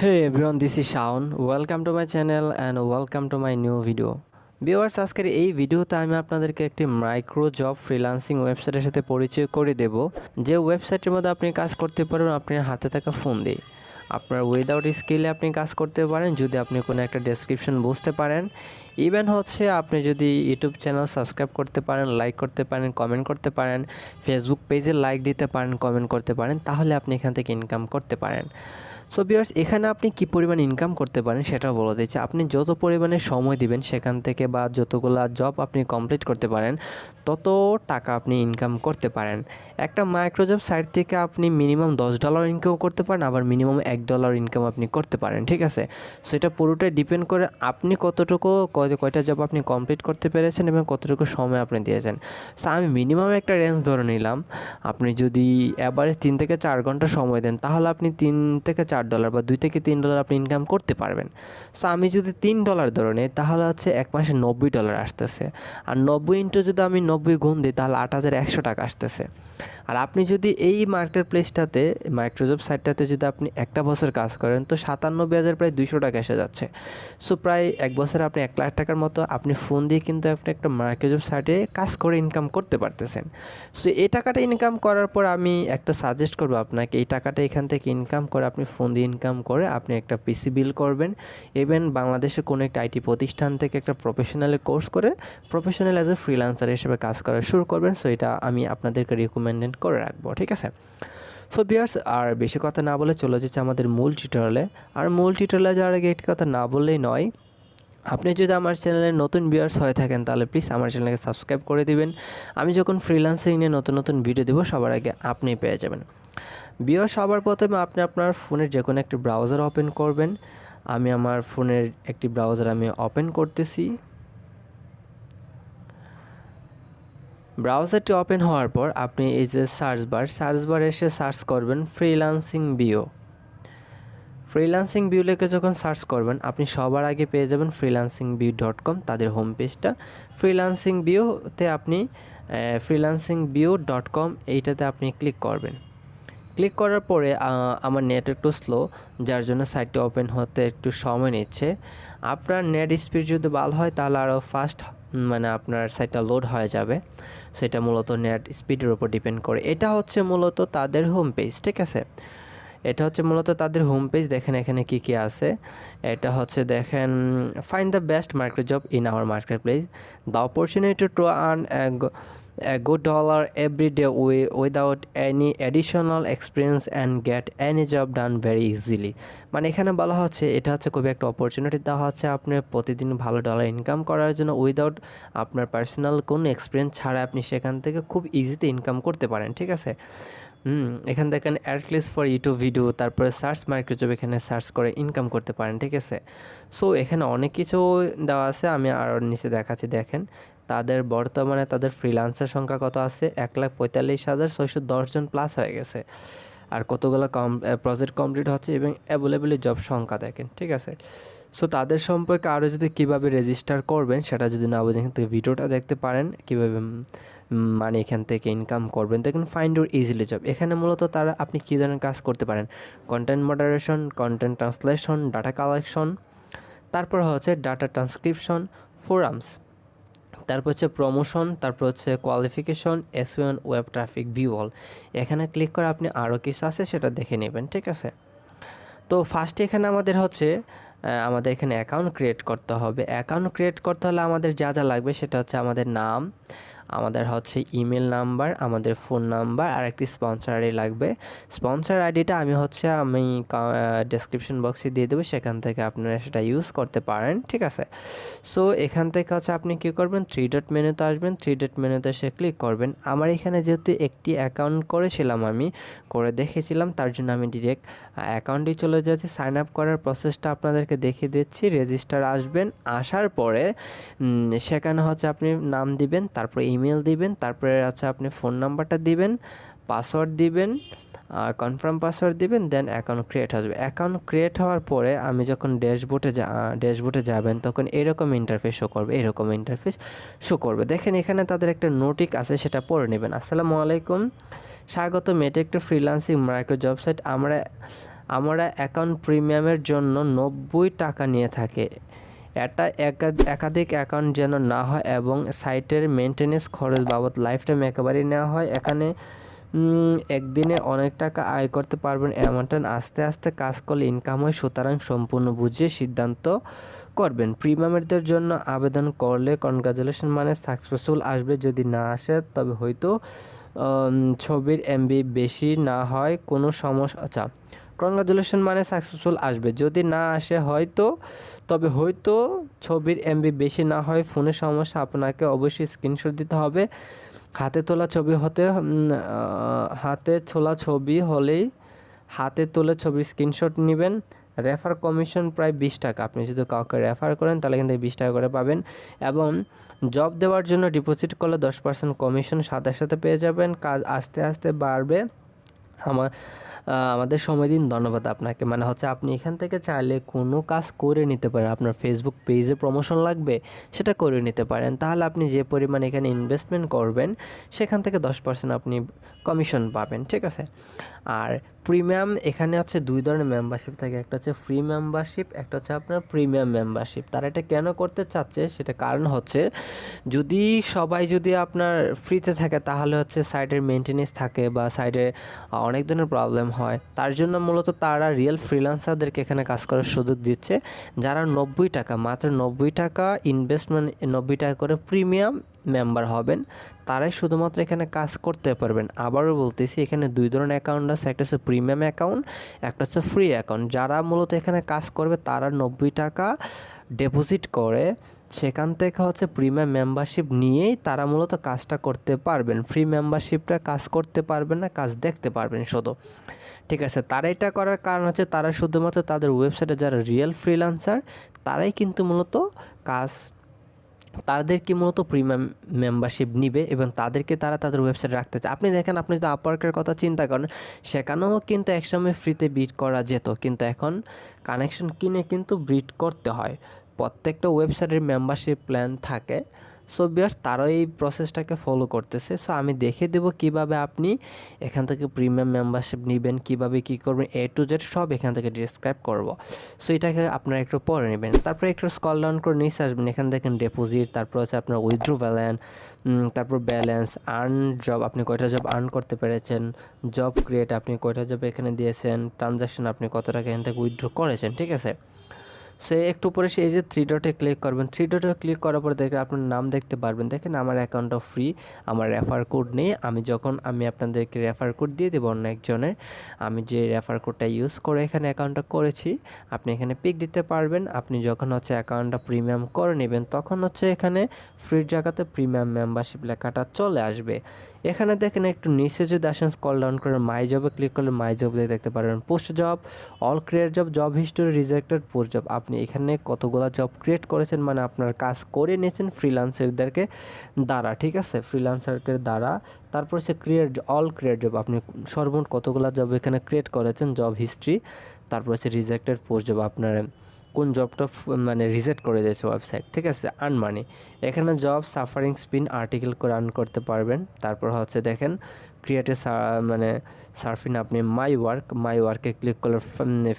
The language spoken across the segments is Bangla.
Hey everyone, this is Shaun. Welcome to my channel and welcome to my new video. Viewers, আজকের এই ভিডিওতে আমি আপনাদেরকে একটি মাইক্রো জব ফ্রিল্যান্সিং ওয়েবসাইটের সাথে পরিচয় করে দেব, যে ওয়েবসাইটের মধ্যে আপনি কাজ করতে পারবেন আপনার হাতে থাকা ফোন দিয়ে। আপনার উইদাউট স্কিলে আপনি কাজ করতে পারেন যদি আপনি কোনো একটা ডেসক্রিপশন বুঝতে পারেন। ইভেন হচ্ছে আপনি যদি ইউটিউব চ্যানেল সাবস্ক্রাইব করতে পারেন, লাইক করতে পারেন, কমেন্ট করতে পারেন, ফেসবুক পেজে লাইক দিতে পারেন, কমেন্ট করতে পারেন, তাহলে আপনি এখান থেকে ইনকাম করতে পারেন। সো ভিউয়ার্স, এখানে আপনি কী পরিমাণ ইনকাম করতে পারেন সেটাও বলে দিচ্ছি। আপনি যত পরিমাণে সময় দিবেন সেখান থেকে বা যতগুলা জব আপনি কমপ্লিট করতে পারেন তত টাকা আপনি ইনকাম করতে পারেন। একটা মাইক্রোজব সাইট থেকে আপনি মিনিমাম $10 ইনকাম করতে পারেন, আবার মিনিমাম $1 ইনকাম আপনি করতে পারেন, ঠিক আছে। সো এটা পুরোটাই ডিপেন্ড করে আপনি কতটুকু কয়টা জব আপনি কমপ্লিট করতে পেরেছেন এবং কতটুকু সময় আপনি দিয়েছেন। সো আমি মিনিমাম একটা রেঞ্জ ধরে নিলাম। আপনি যদি অ্যাভারেজ 3 থেকে 4 ঘন্টা সময় দেন তাহলে আপনি $3 থেকে $4 বা $2 থেকে $3 আপনি ইনকাম করতে পারবেন। সো আমি যদি $3 ধরে নিই তাহলে হচ্ছে এক মাসে $90 আসতেছে, আর 90 ইন্টু যদি আমি 90 গুণ দিই তাহলে $8,100 টাকা আসতেছে। আর আপনি যদি এই মার্কেট প্লেসটাতে মাইক্রোজব সাইটটাতে যদি আপনি একটা বছর কাজ করেন তো 97,000 প্রায় $200 টাকা এসে যাচ্ছে। সো প্রায় এক বছরে আপনি $1 লাখ টাকার মতো আপনি ফোন দিয়ে কিন্তু আপনি একটা মাইক্রোজব সাইটে কাজ করে ইনকাম করতে পারতেছেন। সো এই টাকাটা ইনকাম করার পর আমি একটা সাজেস্ট করবো আপনাকে, এই টাকাটা এখান থেকে ইনকাম করে আপনি ফোন দিয়ে ইনকাম করে আপনি একটা পিসি বিল করবেন। ইভেন বাংলাদেশের কোনো একটা আইটি প্রতিষ্ঠান থেকে একটা প্রফেশনালি কোর্স করে প্রফেশনাল অ্যাজ এ ফ্রিল্যান্সার হিসেবে কাজ করা শুরু করবেন। সো এটা আমি আপনাদেরকে রিকমেন্ডেড করে রাখবো, ঠিক আছে। সো ভিউয়ার্স, আর বেশি কথা না বলে চলে যাচ্ছে আমাদের মূল টিউটোরিয়ালে। আর মূল টিউটোরিয়ালে যাওয়ার আগে একটি কথা না বললেই নয়, আপনি যদি আমার চ্যানেলে নতুন ভিউয়ার্স হয়ে থাকেন তাহলে প্লিজ আমার চ্যানেলকে সাবস্ক্রাইব করে দিবেন। আমি যখন ফ্রিল্যান্সিং নিয়ে নতুন নতুন ভিডিও দেবো সবার আগে আপনি পেয়ে যাবেন। ভিউয়ার্স, সবার প্রথমে আপনি আপনার ফোনের যে কোনো একটি ব্রাউজার ওপেন করবেন। আমি আমার ফোনের একটি ব্রাউজার ওপেন করতেছি। ব্রাউজারটি ওপেন হওয়ার পর আপনি এই যে সার্চ বার এসে সার্চ করবেন ফ্রিল্যান্সিং বিও। ফ্রিল্যান্সিং বিউ লিখে যখন সার্চ করবেন আপনি সবার আগে পেয়ে যাবেন freelancingview.com, তাদের হোম পেজটা। ফ্রিল্যান্সিং বিউতে আপনি freelancingview.com এইটাতে আপনি ক্লিক করবেন। ক্লিক করার পরে আমার নেট একটু স্লো, যার জন্য সাইটটি ওপেন হতে একটু সময় নিচ্ছে। আপনার নেট স্পিড যদি ভালো হয় তাহলে আরও ফাস্ট আপনার সাইটটা লোড হয়ে যাবে। সেটা মূলত নেট স্পিডের উপর ডিপেন্ড করে। এটা হচ্ছে মূলত তাদের হোম পেজ, ঠিক আছে। এটা হচ্ছে মূলত তাদের হোম পেজ। দেখেন এখানে কি কি আছে। এটা হচ্ছে দেখেন, find the best market job in our market place, the opportunity to earn a good dollar every day without any additional experience and get any job done very easily। এখানে বলা হচ্ছে এটা হচ্ছে খুবই একটা অপরচুনিটি দেওয়া হচ্ছে আপনি প্রতিদিন ভালো ডলার ইনকাম করার জন্য উইদাউট আপনার পার্সোনাল কোনো এক্সপিরিয়েন্স ছাড়া আপনি সেখান থেকে খুব ইজিতে ইনকাম করতে পারেন, ঠিক আছে। এখানে দেখেন add clicks for YouTube video, তারপরে সার্চ মাইক্রোজব, এখানে সার্চ করে ইনকাম করতে পারেন, ঠিক আছে। সো এখানে অনেক কিছু দেওয়া আছে, আমি আর নিচে দেখাচ্ছি। দেখেন তাদের বর্তমানে তাদের ফ্রিল্যান্সার সংখ্যা কত আছে, 1,45,610 জন প্লাস হয়ে গেছে। আর কতগুলো প্রজেক্ট কমপ্লিট হচ্ছে এবং অ্যাভেলেবল জব সংখ্যা দেখেন, ঠিক আছে। সো তাদের সম্পর্কে আরও যদি কীভাবে রেজিস্টার করবেন সেটা যদি না বোঝেন এখান থেকে ভিডিওটা দেখতে পারেন, কীভাবে এখান থেকে ইনকাম করবেন। দেখুন ফাইন্ড ইউর ইজিলি জব, এখানে মূলত তারা আপনি কী ধরনের কাজ করতে পারেন, content moderation, content translation, data collection, তারপর হচ্ছে ডাটা ট্রান্সক্রিপশন, ফোরামস, তারপর হচ্ছে প্রমোশন, তারপর হচ্ছে qualification, SEO, web traffic, view all. এখানে ক্লিক করে আপনি আরও কিছু আছে সেটা দেখে নেবেন, ঠিক আছে। তো ফার্স্টে এখানে আমাদের হচ্ছে আমাদের এখানে অ্যাকাউন্ট ক্রিয়েট করতে হবে। অ্যাকাউন্ট ক্রিয়েট করতে হলে আমাদের যা যা লাগবে সেটা হচ্ছে আমাদের নাম, আমাদের হচ্ছে ইমেল নাম্বার, আমাদের ফোন নাম্বার, আর একটি স্পন্সর আইডি লাগবে। স্পন্সর আইডিটা আমি ডেসক্রিপশন বক্সে দিয়ে দেবো, সেখান থেকে আপনারা সেটা ইউজ করতে পারেন, ঠিক আছে। সো এখান থেকে হচ্ছে আপনি কী করবেন, 3 ডট মেনুতে আসবেন, 3 ডট মেনুতে এসে ক্লিক করবেন। আমার এখানে যেহেতু একটি অ্যাকাউন্ট করেছিলাম, আমি করে দেখেছিলাম, তার জন্য আমি ডিরেক্ট অ্যাকাউন্টে চলে যাচ্ছি। সাইন আপ করার প্রসেসটা আপনাদেরকে দেখিয়ে দিচ্ছি। রেজিস্টার আসবেন, আসার পরে সেখানে হচ্ছে আপনি নাম দিবেন, তারপরে ইমেল দিবেন, তারপরে হচ্ছে আপনি ফোন নাম্বারটা দিবেন, পাসওয়ার্ড দিবেন, আর কনফার্ম পাসওয়ার্ড দিবেন, দেন অ্যাকাউন্ট ক্রিয়েট হবে। অ্যাকাউন্ট ক্রিয়েট হওয়ার পরে আমি যখন ড্যাশবোর্ডে যাবেন তখন এরকম ইন্টারফেস শো করবে। দেখেন এখানে তাদের একটা নোটিক আছে, সেটা পড়ে নেবেন। আসসালামু আলাইকুম, স্বাগতম, এটা একটা ফ্রিল্যান্সিং মাইক্রো জব সাইট। আমরা অ্যাকাউন্ট প্রিমিয়ামের জন্য 90 টাকা নিয়ে থাকে। এটা একাধিক অ্যাকাউন্ট যেন না হয় এবং সাইটের মেনটেন্যান্স খরচ বাবদ লাইফ টাইম একেবারেই নেওয়া হয়। এখানে একদিনে অনেক টাকা আয় করতে পারবেন এমনটা আস্তে আস্তে কাজ করলে ইনকাম হয়, সুতরাং সম্পূর্ণ বুঝিয়ে সিদ্ধান্ত করবেন। প্রিমিয়ামদের জন্য আবেদন করলে কনগ্রাচুলেশন মানে সাকসেসফুল আসবে, যদি না আসে তবে হয়তো ছবির এমবি বেশি না হয় কোনো সমস্যা। আচ্ছা, কনগ্রাচুলেশন মানে সাকসেসফুল আসবে, যদি না আসে তবে হয়তো ছবির এমবি বেশি না হয় ফোনের সমস্যা। আপনাকে অবশ্যই স্ক্রিনশট দিতে হবে। হাতে তোলা ছবির স্ক্রিনশট নেবেন। রেফার কমিশন প্রায় 20 টাকা। আপনি যদি কাউকে রেফার করেন তাহলে কিন্তু 20 টাকা করে পাবেন, এবং জব দেওয়ার জন্য ডিপোজিট করলে 10% কমিশন সাথে সাথে পেয়ে যাবেন। কাজ আস্তে আস্তে বাড়বে। আমাদের সময় দিন। ধন্যবাদ আপনাকে। মানে হচ্ছে আপনি এখান থেকে চাইলে কোনো কাজ করে নিতে পারেন। আপনার ফেসবুক পেজে প্রমোশন লাগবে, সেটা করে নিতে পারেন। তাহলে আপনি যে পরিমাণ এখানে ইনভেস্টমেন্ট করবেন সেখান থেকে 10% আপনি কমিশন পাবেন, ঠিক আছে। আর প্রিমিয়াম এখানে হচ্ছে 2 ধরনের মেম্বারশিপ থাকে, একটা হচ্ছে ফ্রি মেম্বারশিপ, একটা হচ্ছে আপনার প্রিমিয়াম মেম্বারশিপ। তারা এটা কেন করতে চাচ্ছে সেটা কারণ হচ্ছে, যদি আপনার ফ্রিতে থাকে তাহলে হচ্ছে সাইটের মেনটেন্যান্স থাকে বা সাইটে অনেক ধরনের প্রবলেম হয়। তার জন্য মূলত তারা রিয়েল ফ্রিল্যান্সারদেরকে এখানে কাজ করার সুযোগ দিচ্ছে, যারা 90 টাকা, মাত্র 90 টাকা ইনভেস্টমেন্ট, 90 টাকা করে প্রিমিয়াম মেম্বার হবেন, তারাই শুধুমাত্র এখানে কাজ করতে পারবেন। আবারও বলতেছি, এখানে 2 ধরনের অ্যাকাউন্ট আছে, একটা হচ্ছে প্রিমিয়াম অ্যাকাউন্ট, একটা হচ্ছে ফ্রি অ্যাকাউন্ট। যারা মূলত এখানে কাজ করবে তারা 90 টাকা ডিপোজিট করে সেখান থেকে হচ্ছে প্রিমিয়াম মেম্বারশিপ নিয়েই তারা মূলত কাজটা করতে পারবেন। ফ্রি মেম্বারশিপটা কাজ করতে পারবেন না, কাজ দেখতে পারবেন শুধু, ঠিক আছে। তারা এটা করার কারণ হচ্ছে তারা শুধুমাত্র তাদের ওয়েবসাইটে যারা রিয়েল ফ্রিল্যান্সার তারাই কিন্তু মূলত তাদেরকে মূলত প্রিমিয়াম মেম্বারশিপ নিবে এবং তাদেরকে তারা তাদের ওয়েবসাইটে রাখতে চায়। আপনি দেখেন, আপনি যদি আপওয়ার্কের কথা চিন্তা করেন, সেখানেও কিন্তু একসময় ফ্রিতে বিড করা যেত, কিন্তু এখন কানেকশন কিনে কিন্তু বিড করতে হয়। প্রত্যেকটা ওয়েবসাইটের মেম্বারশিপ প্ল্যান থাকে। সো বিয়ার্স, তারাও এই প্রসেসটাকে ফলো করতেছে। সো আমি দেখে দেবো কিভাবে আপনি এখান থেকে প্রিমিয়াম মেম্বারশিপ নেবেন, কিভাবে কী করবেন, A to Z সব এখান থেকে ডিসক্রাইব করব। সো এটাকে আপনারা একটু পরে নেবেন। তারপরে একটু স্ক্রল ডাউন করে নিচে আসবেন, এখানে দেখেন ডিপোজিট, তারপর হচ্ছে আপনার উইথড্র ব্যালেন্স, তারপর ব্যালেন্স, আর্ন জব, আপনি কয়টা জব আর্ন করতে পেরেছেন, জব ক্রিয়েট, আপনি কয়টা জব এখানে দিয়েছেন, ট্রানজাকশন, আপনি কত টাকা এখান থেকে উইথড্র করেছেন, ঠিক আছে। সে একটু পরে এই যে 3 ডটে ক্লিক করবেন। 3 ডটে ক্লিক করার পরে দেখে আপনার নাম দেখতে পারবেন। দেখেন আমার অ্যাকাউন্টটা ফ্রি, আমার রেফার কোড নেই। আমি আপনাদেরকে রেফার কোড দিয়ে দেবো অন্য একজনের। আমি যে রেফার কোডটা ইউজ করে এখানে অ্যাকাউন্টটা করেছি, আপনি এখানে পিক দিতে পারবেন। আপনি যখন হচ্ছে অ্যাকাউন্টটা প্রিমিয়াম করে নেবেন তখন হচ্ছে এখানে ফ্রির জায়গাতে প্রিমিয়াম মেম্বারশিপ লেখাটা চলে আসবে। এখানে দেখেন একটু নিচে যদি আসেন, স্ক্রল ডাউন করে মাই জবে ক্লিক করলে মাই জব দেখতে পারবেন, post job, all create job, job history, rejected, post job. আপনি এখানে কতগুলো জব ক্রিয়েট করেছেন, মানে আপনার কাজ করে নিয়েছেন ফ্রিল্যান্সারদেরকে দ্বারা, ঠিক আছে, ফ্রিল্যান্সারদের দ্বারা। তারপর হচ্ছে অল ক্রিয়েট জব, আপনি সর্বমোট কতগুলো জব এখানে ক্রিয়েট করেছেন, জব হিস্ট্রি। তারপর হচ্ছে রিজেক্টেড, পোস্ট জব, আপনার কোন জবটা মানে রিজেক্ট করে দিয়েছে ওয়েবসাইট, ঠিক আছে। আর্ন মানি, এখানে জব সাফারিং স্পিন আর্টিকেল করে আর্ন করতে পারবেন। তারপর হচ্ছে দেখেন ক্রিয়েটে মানে সার্ফিং, আপনি মাই ওয়ার্কে ক্লিক করলে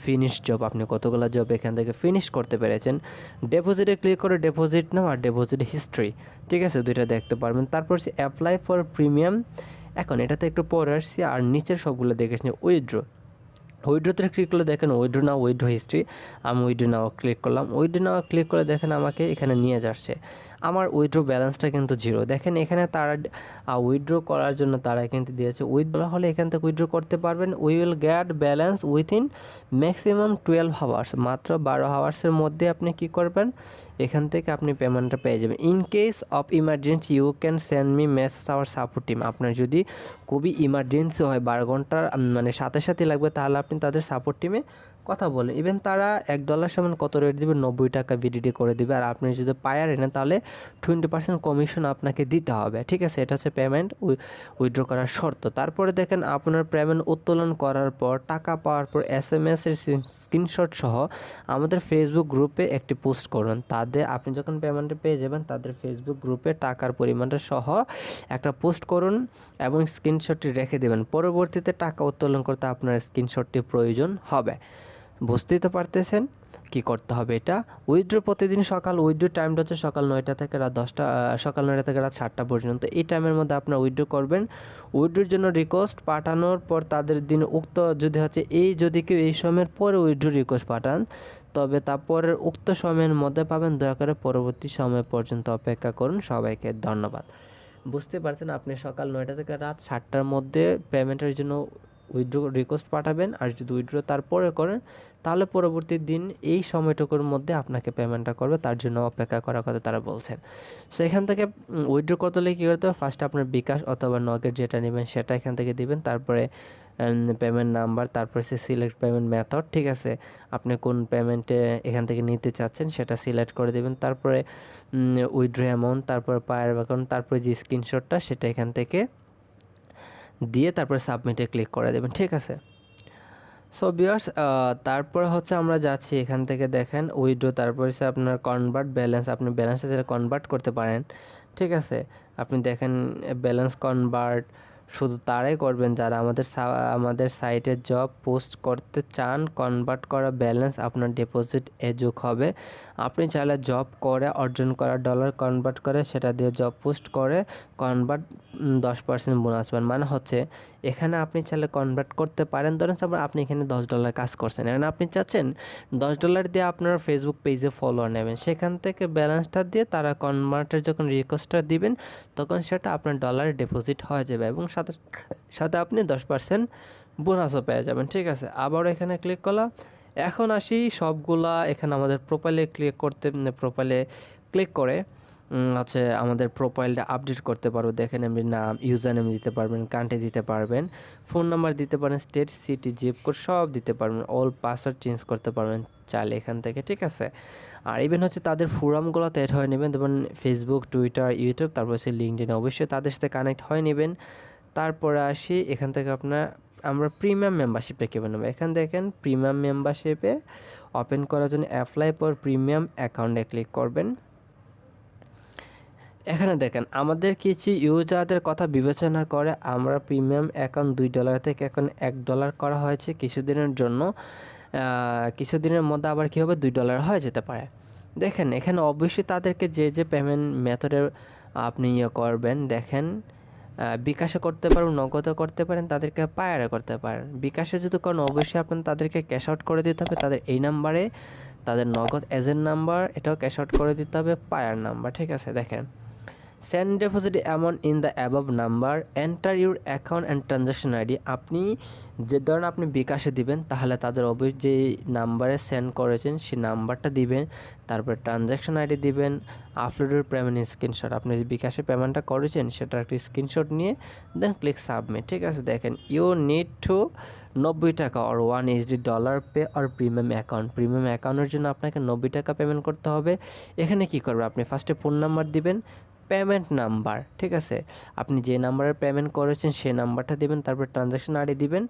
ফিনিশ জব, আপনি কতগুলো জব এখান থেকে ফিনিশ করতে পেরেছেন। ডিপোজিটে ক্লিক করে ডিপোজিট নাও আর ডিপোজিট হিস্ট্রি, ঠিক আছে, দুইটা দেখতে পারবেন। তারপর হচ্ছে অ্যাপ্লাই ফর প্রিমিয়াম, এখন এটাতে একটু পরে আসছি। আর নিচের সবগুলো দেখেছি উইথড্রোতে ক্লিক করলে দেখেন উইথড্র হিস্ট্রি। আমি উইথড্র নাও ক্লিক করলাম। উইথড্র নাও ক্লিক করে দেখেন আমাকে এখানে নিয়ে যাচ্ছে। আমার উইথড্র ব্যালেন্সটা কিন্তু 0। দেখেন এখানে তারা উইথড্র করার জন্য তারা কিন্তু দিয়েছে উইথড্র হলে এখান থেকে উইথড্র করতে পারবেন। We will get balance within maximum 12 hours, মাত্র 12 আওয়ার্সের মধ্যে আপনি কি করবেন, এখান থেকে আপনি পেমেন্টটা পেয়ে যাবেন। In case of emergency you can send me message our support team, আপনার যদি খুবই ইমার্জেন্সি হয় 12 ঘন্টার মানে সাথে লাগবে, তাহলে আপনি তাদের সাপোর্ট টিমে কথা বলেন। ইভেন তারা $1 সমান কত রেট দিবে, 90 টাকা ভিডিডি করে দিবে। আর আপনি যদি পায়ার এনেন তাহলে 20% কমিশন আপনাকে দিতে হবে, ঠিক আছে? এটা হচ্ছে পেমেন্ট উইথড্র করার শর্ত। তারপরে দেখেন আপনার পেমেন্ট উত্তোলন করার পর, টাকা পাওয়ার পর SMS এর স্ক্রিনশট সহ আমাদের ফেসবুক গ্রুপে একটি পোস্ট করুন। তাদের আপনি যখন পেমেন্টটা পেয়ে যাবেন তাদের ফেসবুক গ্রুপে টাকার পরিমাণটা সহ একটা পোস্ট করুন এবং স্ক্রিনশটটি রেখে দেবেন। পরবর্তীতে টাকা উত্তোলন করতে আপনার স্ক্রিনশটটি প্রয়োজন হবে। বুঝতেই তো পারতেছেন কি করতে হবে এটা। উইথড্র প্রতিদিন সকাল, উইথড্র টাইমটা হচ্ছে সকাল 9টা থেকে রাত 10টা, সকাল 9টা থেকে রাত 7টা পর্যন্ত। এই টাইমের মধ্যে আপনার উইথড্র করবেন। উইথড্রোর জন্য রিকোয়েস্ট পাঠানোর পর তাদের দিন উক্ত যদি হচ্ছে যদি কেউ এই সময়ের পরে উইথড্র রিকোয়েস্ট পাঠান তবে তারপরের উক্ত সময়ের মধ্যে পাবেন। দয়া করে পরবর্তী সময় পর্যন্ত অপেক্ষা করুন। সবাইকে ধন্যবাদ। বুঝতে পারছেন, আপনি সকাল 9টা থেকে রাত 7টার মধ্যে পেমেন্টের জন্য উইথড্র রিকোয়েস্ট পাঠাবেন। আর যদি উইথড্র তারপরে করেন তাহলে পরবর্তী দিন এই সময়টুকুর মধ্যে আপনাকে পেমেন্টটা করবে, তার জন্য অপেক্ষা করার কথা তারা বলছেন। সো এখান থেকে উইথড্র করতে হলে কী করতে হবে, ফার্স্টে আপনার বিকাশ অথবা নগদ যেটা নেবেন সেটা এখান থেকে দিবেন। তারপরে পেমেন্ট নাম্বার, তারপরে সে সিলেক্ট পেমেন্ট মেথড, ঠিক আছে? আপনি কোন পেমেন্টে এখান থেকে নিতে চাচ্ছেন সেটা সিলেক্ট করে দেবেন। তারপরে উইথড্র অ্যামাউন্ট, তারপর পায়ার অ্যাকাউন্ট, তারপরে যে স্ক্রিনশটটা সেটা এখান থেকে দিয়ে তারপরে সাবমিটে ক্লিক করে দেবেন, ঠিক আছে? সো ভিউয়ার্স, তারপরে হচ্ছে আমরা যাচ্ছি এখান থেকে দেখেন উইথড্র, তারপরে হচ্ছে আপনার কনভার্ট ব্যালেন্স, আপনি ব্যালেন্সটা যেটা কনভার্ট করতে পারেন, ঠিক আছে? আপনি দেখেন ব্যালেন্স কনভার্ট শুধু তারাই করবেন যারা আমাদের সাইটে জব পোস্ট করতে চান। কনভার্ট করা ব্যালেন্স আপনার ডিপোজিট যোগ হবে। আপনি চাইলে জব করে অর্জন করা ডলার কনভার্ট করে সেটা দিয়ে জব পোস্ট করে কনভার্ট 10% বোনাস পান। মানে হচ্ছে এখানে আপনি চাইলে কনভার্ট করতে পারেন। ধরেন আপনি এখানে $10 কাজ করছেন, এখানে আপনি চাচ্ছেন $10 দিয়ে আপনার ফেসবুক পেজে ফলোয়ার নেবেন, সেখান থেকে ব্যালেন্সটা দিয়ে তারা কনভার্টের যখন রিকোয়েস্টটা দিবেন তখন সেটা আপনার ডলারে ডিপোজিট হয়ে যাবে এবং সাথে সাথে আপনি 10% বোনাসও পেয়ে যাবেন, ঠিক আছে? আবার এখানে ক্লিক করলাম। এখন আসি সবগুলা এখানে আমাদের প্রোফাইলে প্রোফাইলে ক্লিক করে হচ্ছে আমাদের প্রোফাইলটা আপডেট করতে পারবো। দেখেন এমনি নাম, ইউজার নেম দিতে পারবেন, কান্ট্রি দিতে পারবেন, ফোন নাম্বার দিতে পারেন, স্টেট, সিটি, জিপ কোড সব দিতে পারবেন, অল পাসওয়ার্ড চেঞ্জ করতে পারবেন চাইলে এখান থেকে, ঠিক আছে? আর ইভেন হচ্ছে তাদের ফোরামগুলোতে অ্যাড হয়ে নেবেন, যেমন ফেসবুক, টুইটার, ইউটিউব, তারপর হচ্ছে লিঙ্কডিন, অবশ্যই তাদের সাথে কানেক্ট হয়ে নেবেন। তারপরে আসি এখান থেকে আমরা প্রিমিয়াম মেম্বারশিপটা কীভাবে নেব। এখান দেখেন প্রিমিয়াম মেম্বারশিপে ওপেন করার জন্য অ্যাপ্লাই ফর প্রিমিয়াম অ্যাকাউন্টে ক্লিক করবেন। এখানে দেখেন আমাদের কিছু ইউজারদের কথা বিবেচনা করে আমরা প্রিমিয়াম অ্যাকাউন্ট $2 থেকে এখন $1 করা হয়েছে কিছুদিনের জন্য। কিছুদিনের মধ্যে আবার কী হবে, $2 হয়ে যেতে পারে। দেখেন এখানে অবশ্যই তাদেরকে যে পেমেন্ট মেথডে আপনি করবেন, দেখেন বিকাশে করতে পারেন, নগদে করতে পারেন, তাদেরকে পায়ারে করতে পারেন। বিকাশে যদি করেন অবশ্যই আপনি তাদেরকে ক্যাশ আউট করে দিতে হবে তাদের এই নাম্বারে, তাদের নগদ এজেন্ট নাম্বার এটাও ক্যাশ আউট করে দিতে হবে, পায়ার নাম্বার, ঠিক আছে? দেখেন send deposit amount in the above number, enter your account and transaction ID. আপনি যে ধরেন আপনি বিকাশে দিবেন তাহলে তাদের অবশ্যই যে নাম্বারে সেন্ড করেছেন সেই নাম্বারটা দিবেন, তারপরে ট্রানজ্যাকশন আইডি দিবেন, আপলোডের পেমেন্ট স্ক্রিনশট, আপনি যে বিকাশে পেমেন্টটা করেছেন সেটার একটি স্ক্রিনশট নিয়ে দেন ক্লিক সাবমিট, ঠিক আছে? দেখেন you need to $90 or $1 pay or premium account. Premium অ্যাকাউন্টের জন্য আপনাকে $90 পেমেন্ট করতে হবে। এখানে কি করবে, আপনি ফার্স্টে ফোন নাম্বার দিবেন, পেমেন্ট নাম্বার, ঠিক আছে? আপনি যে নাম্বারে পেমেন্ট করেছেন সেই নাম্বারটা দিবেন, তারপর ট্রানজ্যাকশন আইডি দিবেন।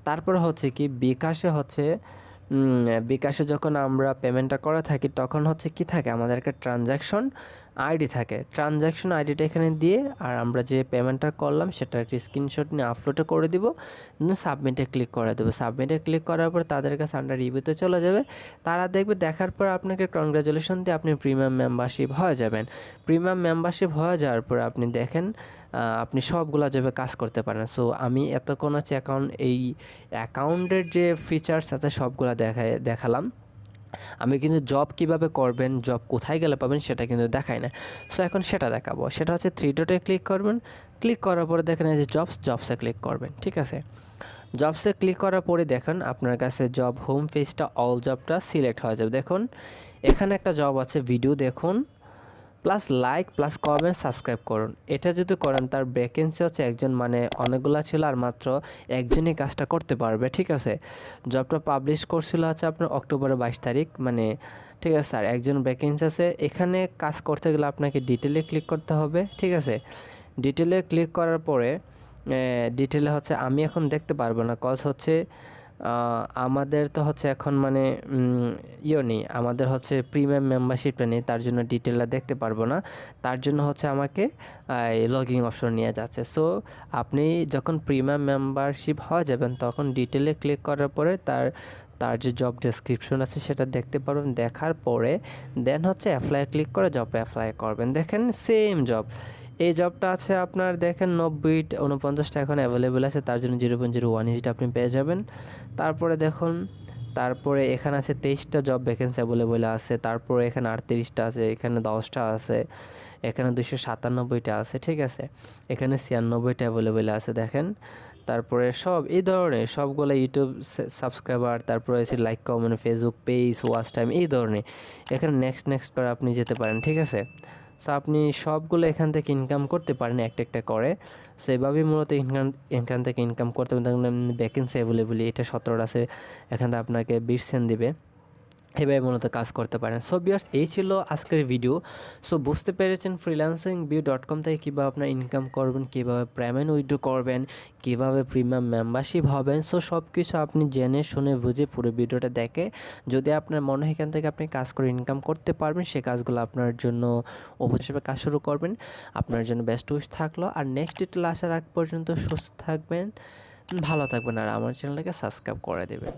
তারপর হচ্ছে কি বিকাশে যখন আমরা পেমেন্টটা করে থাকি তখন হচ্ছে কি থাকে, আমাদের একটা ট্রানজ্যাকশন আইডি থাকে। ট্রানজ্যাকশন আইডিটা এখানে দিয়ে আর আমরা যে পেমেন্টটা করলাম সেটার একটি স্ক্রিনশট নিয়ে আপলোডে করে দিব, সাবমিটে ক্লিক করে দেবো। সাবমিটে ক্লিক করার পর তাদের কাছে আন্ডার রিভিউতে চলে যাবে, তারা দেখবে, দেখার পর আপনাকে কংগ্রাচুলেশন দিয়ে আপনি প্রিমিয়াম মেম্বারশিপ হয়ে যাবেন। প্রিমিয়াম মেম্বারশিপ হয়ে যাওয়ার পর আপনি দেখেন আপনি সবগুলা যাবে কাজ করতে পারেন। সো আমি এতক্ষণ হচ্ছে এই অ্যাকাউন্টের যে ফিচার্স আছে সবগুলা দেখালাম। আমি কিন্তু জব কিভাবে করবেন, জব কোথায় গেলে পাবেন সেটা কিন্তু দেখাই না। সো এখন সেটা দেখাবো। সেটা হচ্ছে 3 ডটে ক্লিক করবেন, ক্লিক করার পরে দেখেন এই যে জবসে ক্লিক করবেন, ঠিক আছে? জবসে ক্লিক করার পরে দেখেন আপনার কাছে জব হোম পেজটা অল জবটা সিলেক্ট হয়ে যাবে। দেখুন এখানে একটা জব আছে, ভিডিও দেখুন, plus like plus comment subscribe করুন। এটা যদি করেন তার ভ্যাকেন্সি হচ্ছে একজন, মানে অনেকগুলা ছিল আর মাত্র একজনই কাজটা করতে পারবে, ঠিক আছে। জবটা পাবলিশ করছিল হচ্ছে আপনার অক্টোবরের 22 তারিখ, মানে ঠিক আছে স্যার, একজন ভ্যাকেন্সি আছে। এখানে কাজ করতে গেলে আপনাকে ডিটেলে ক্লিক করতে হবে, ঠিক আছে। ডিটেলে ক্লিক করার পরে ডিটেলে হচ্ছে আমি এখন দেখতে পারবো না, কজ হচ্ছে আমাদের তো হচ্ছে এখন মানে নেই, আমাদের হচ্ছে প্রিমিয়াম মেম্বারশিপটা নেই, তার জন্য ডিটেলটা দেখতে পারবো না। তার জন্য হচ্ছে আমাকে লগইন অপশন নিয়ে যাচ্ছে। সো আপনি যখন প্রিমিয়াম মেম্বারশিপ হয়ে যাবেন তখন ডিটেলে ক্লিক করার পরে তার তার যে জব ডেসক্রিপশন আছে সেটা দেখতে পারবেন। দেখার পরে দেন হচ্ছে অ্যাপ্লাই ক্লিক করে জবে অ্যাপ্লাই করবেন। দেখেন সেম জব, এই জবটা আছে আপনার দেখেন 49টা এখন অ্যাভেলেবেল আছে, তার জন্য 0.01 ইউনিট আপনি পেয়ে যাবেন। তারপরে দেখুন, তারপরে এখানে আছে 23টা জব ভ্যাকেন্সি অ্যাভেলেবেল আছে, তারপরে এখানে 38টা আছে, এখানে 10টা আছে, এখানে 297টা আছে, ঠিক আছে। এখানে 96টা অ্যাভেলেবেল আছে দেখেন। তারপরে সব এই ধরনের সবগুলো ইউটিউব সাবস্ক্রাইবার, তারপরে আছে like comment, Facebook page, watch time, এই ধরনের। এখানে নেক্সট করে আপনি যেতে পারেন, ঠিক আছে। সো আপনি সবগুলো এখান থেকে ইনকাম করতে পারেন একটা একটা করে। সো এভাবেই মূলত এখান থেকে ইনকাম করতে পারেন। ভ্যাকেন্সি অ্যাভেলেবল, এটা 17 আছে, এখান থেকে আপনাকে 20 সেন্ট দিবে, এভাবে মূলত কাজ করতে পারেন। সো ভিউয়ার্স, এই ছিল আজকের ভিডিও। সো বুঝতে পেরেছেন freelancingview.com থেকে কীভাবে আপনার ইনকাম করবেন, কীভাবে পেমেন্ট উইথড্র করবেন, কীভাবে প্রিমিয়াম মেম্বারশিপ হবেন। সো সব কিছু আপনি জেনে শুনে বুঝে পুরো ভিডিওটা দেখে যদি আপনার মনে হয় এখান থেকে আপনি কাজ করে ইনকাম করতে পারবেন, সে কাজগুলো আপনার জন্য অবশ্যই কাজ শুরু করবেন। আপনার জন্য বেস্ট উইশ থাকলো। আর নেক্সট ডিটেল আসার আগ পর্যন্ত সুস্থ থাকবেন, ভালো থাকবেন, আর আমার চ্যানেলটাকে সাবস্ক্রাইব করে দেবেন।